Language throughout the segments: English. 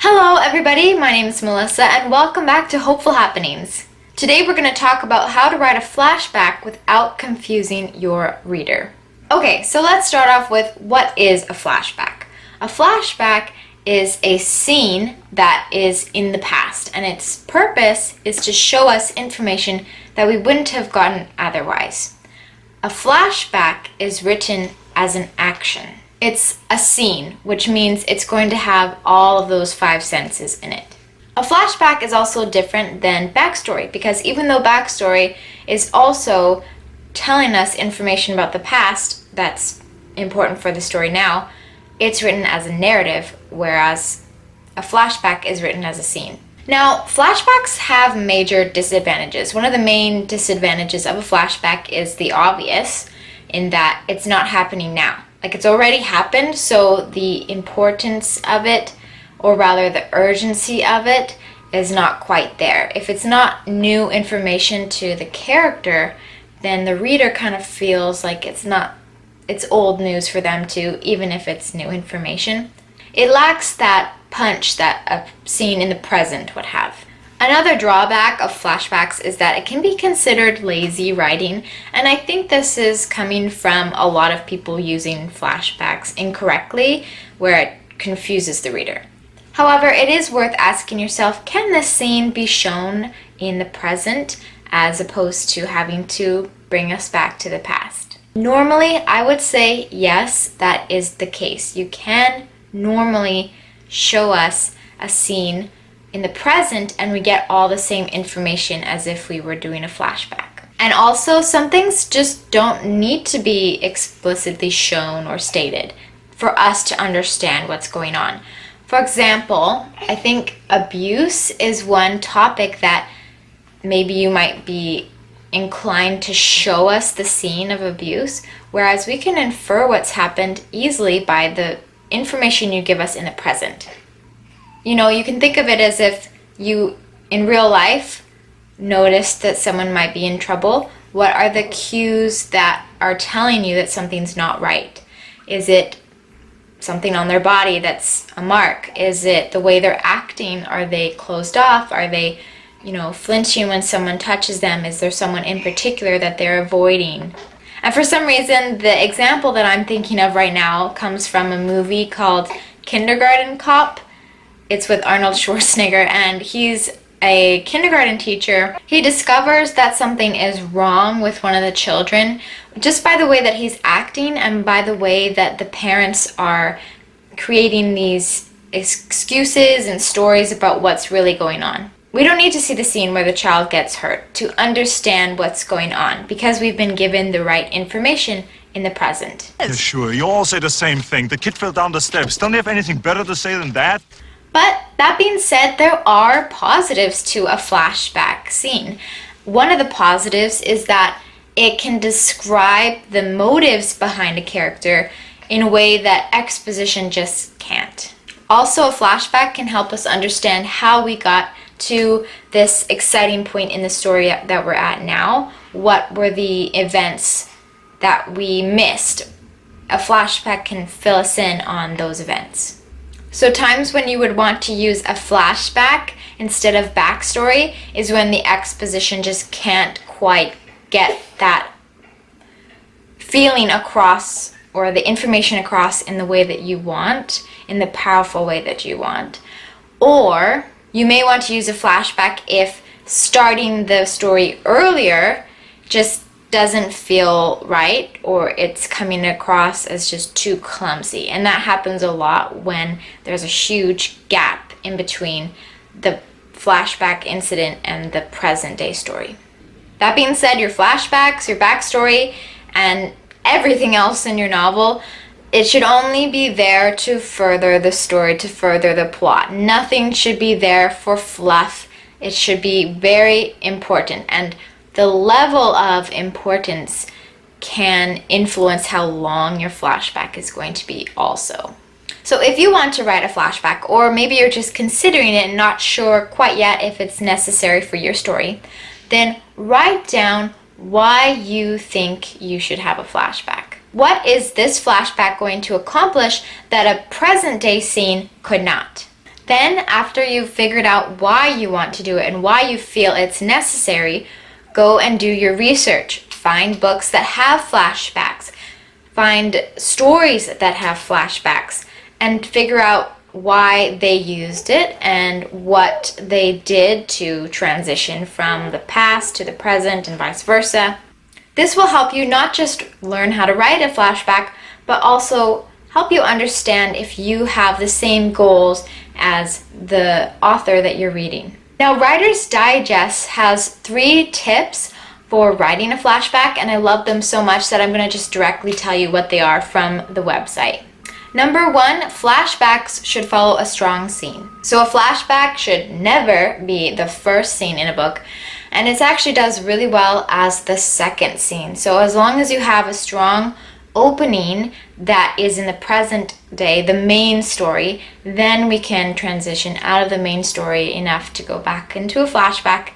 Hello everybody, my name is Melissa and welcome back to Hopeful Happenings. Today we're going to talk about how to write a flashback without confusing your reader. Okay, so let's start off with what is a flashback. A flashback is a scene that is in the past and its purpose is to show us information that we wouldn't have gotten otherwise. A flashback is written as an action. It's a scene, which means it's going to have all of those 5 senses in it. A flashback is also different than backstory because even though backstory is also telling us information about the past that's important for the story now, it's written as a narrative, whereas a flashback is written as a scene. Now, flashbacks have major disadvantages. One of the main disadvantages of a flashback is the obvious, in that it's not happening now. Like, it's already happened, so the importance of it, or rather the urgency of it, is not quite there. If it's not new information to the character, then the reader kind of feels like it's old news for them too, even if it's new information. It lacks that punch that a scene in the present would have. Another drawback of flashbacks is that it can be considered lazy writing, and I think this is coming from a lot of people using flashbacks incorrectly, where it confuses the reader. However, it is worth asking yourself, can this scene be shown in the present as opposed to having to bring us back to the past? Normally, I would say yes, that is the case. You can normally show us a scene in the present and we get all the same information as if we were doing a flashback. And also, some things just don't need to be explicitly shown or stated for us to understand what's going on. For example, I think abuse is one topic that maybe you might be inclined to show us the scene of abuse, whereas we can infer what's happened easily by the information you give us in the present. You know, you can think of it as if you, in real life, noticed that someone might be in trouble. What are the cues that are telling you that something's not right? Is it something on their body that's a mark? Is it the way they're acting? Are they closed off? Are they, flinching when someone touches them? Is there someone in particular that they're avoiding? And for some reason, the example that I'm thinking of right now comes from a movie called Kindergarten Cop. It's with Arnold Schwarzenegger, and he's a kindergarten teacher. He discovers that something is wrong with one of the children just by the way that he's acting and by the way that the parents are creating these excuses and stories about what's really going on. We don't need to see the scene where the child gets hurt to understand what's going on because we've been given the right information in the present. Yeah, sure, you all say the same thing. The kid fell down the steps. Don't you have anything better to say than that? But that being said, there are positives to a flashback scene. One of the positives is that it can describe the motives behind a character in a way that exposition just can't. Also, a flashback can help us understand how we got to this exciting point in the story that we're at now. What were the events that we missed? A flashback can fill us in on those events. So times when you would want to use a flashback instead of backstory is when the exposition just can't quite get that feeling across or the information across in the way that you want, in the powerful way that you want. Or you may want to use a flashback if starting the story earlier just doesn't feel right, or it's coming across as just too clumsy. And that happens a lot when there's a huge gap in between the flashback incident and the present day story. That being said, your flashbacks, your backstory, and everything else in your novel, it should only be there to further the story, to further the plot. Nothing should be there for fluff. It should be very important, and the level of importance can influence how long your flashback is going to be also. So if you want to write a flashback, or maybe you're just considering it and not sure quite yet if it's necessary for your story, then write down why you think you should have a flashback. What is this flashback going to accomplish that a present day scene could not? Then, after you've figured out why you want to do it and why you feel it's necessary, go and do your research. Find books that have flashbacks. Find stories that have flashbacks and figure out why they used it and what they did to transition from the past to the present and vice versa. This will help you not just learn how to write a flashback, but also help you understand if you have the same goals as the author that you're reading. Now, Writer's Digest has 3 tips for writing a flashback, and I love them so much that I'm going to just directly tell you what they are from the website. Number 1, flashbacks should follow a strong scene. So a flashback should never be the first scene in a book, and it actually does really well as the second scene. So as long as you have a strong opening that is in the present day, the main story, then we can transition out of the main story enough to go back into a flashback,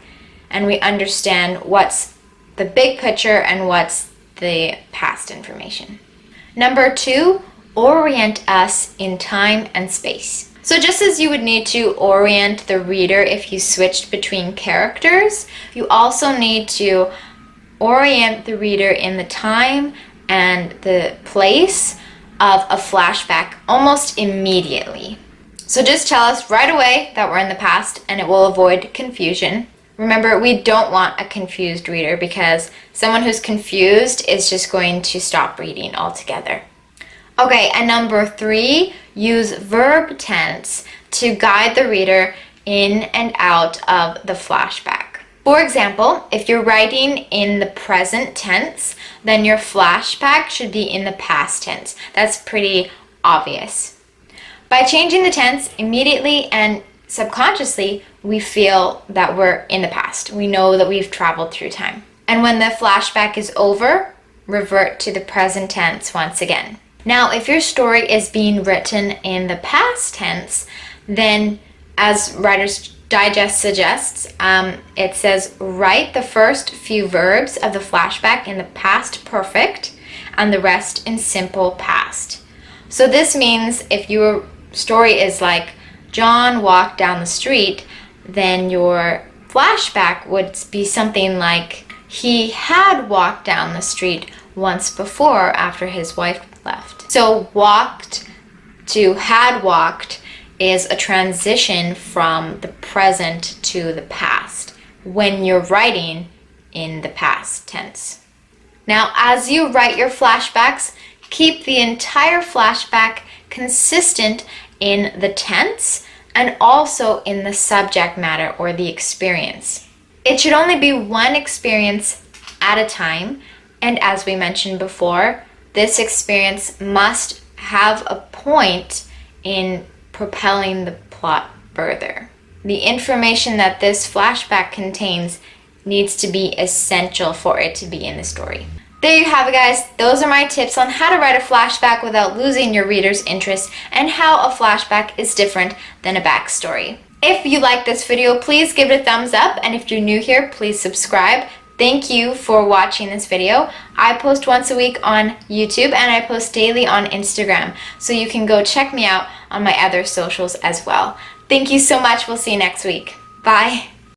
and we understand what's the big picture and what's the past information. Number 2, orient us in time and space. So just as you would need to orient the reader if you switched between characters, you also need to orient the reader in the time and the place of a flashback almost immediately. So just tell us right away that we're in the past, and it will avoid confusion. Remember, we don't want a confused reader, because someone who's confused is just going to stop reading altogether. Okay, and number 3, use verb tense to guide the reader in and out of the flashback. For example, if you're writing in the present tense, then your flashback should be in the past tense. That's pretty obvious. By changing the tense immediately and subconsciously, we feel that we're in the past. We know that we've traveled through time. And when the flashback is over, revert to the present tense once again. Now, if your story is being written in the past tense, then as Writer's Digest suggests, it says write the first few verbs of the flashback in the past perfect and the rest in simple past. So this means if your story is like John walked down the street, then your flashback would be something like he had walked down the street once before after his wife left. So walked to had walked is a transition from the present to the past when you're writing in the past tense. Now, as you write your flashbacks, keep the entire flashback consistent in the tense and also in the subject matter or the experience. It should only be one experience at a time, and as we mentioned before, this experience must have a point in propelling the plot further. The information that this flashback contains needs to be essential for it to be in the story. There you have it, guys. Those are my tips on how to write a flashback without losing your reader's interest and how a flashback is different than a backstory. If you like this video, please give it a thumbs up, and if you're new here, please subscribe. Thank you for watching this video. I post once a week on YouTube and I post daily on Instagram, so you can go check me out on my other socials as well. Thank you so much. We'll see you next week. Bye.